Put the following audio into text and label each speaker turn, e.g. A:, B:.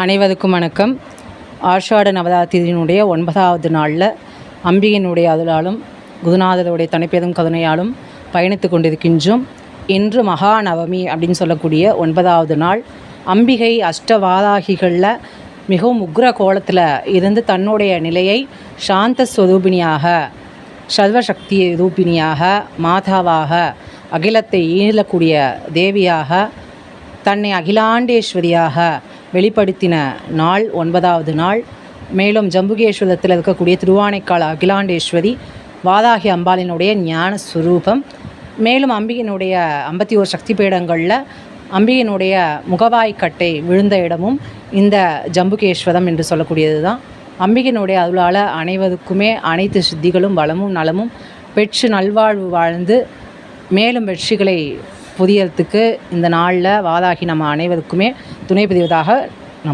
A: அனைவருக்கும் வணக்கம். ஆஷாட நவராத்திரியினுடைய 9வது நாளில் அம்பிகையினுடைய அருளாலும் குருநாதருடைய தனிப்பெரும் கருணையாலும் பயணித்து கொண்டிருக்கின்றோம். இன்று மகாநவமி அப்படின்னு சொல்லக்கூடிய 9வது நாள். அம்பிகை அஷ்டவாராகிகளில் மிகவும் உக்ர கோலத்தில் இருந்து தன்னுடைய நிலையை சாந்த ஸ்வரூபிணியாக, சர்வசக்தி ரூபிணியாக, மாதாவாக, அகிலத்தை ஈழக்கூடிய தேவியாக, தன்னை அகிலாண்டேஸ்வரியாக வெளிப்படுத்தின நாள் 9வது நாள். மேலும் ஜம்புகேஸ்வரத்தில் இருக்கக்கூடிய திருவானைக்கால் அகிலாண்டேஸ்வரி வாராகி அம்பாளினுடைய ஞான ஸ்வரூபம். மேலும் அம்பிகையினுடைய 51 சக்தி பீடங்களில் அம்பிகையினுடைய முகவாய்க்கட்டை விழுந்த இடமும் இந்த ஜம்புகேஸ்வரம் என்று சொல்லக்கூடியது தான். அம்பிகையினுடைய அருளால் அனைவருக்குமே அனைத்து சித்திகளும் வளமும் நலமும் பெற்று நல்வாழ்வு வாழ்ந்து மேலும் வெற்றிகளை புதியறதுக்கு இந்த நாளில் வாராகி நம்ம அனைவருக்குமே துணை புரிவதாக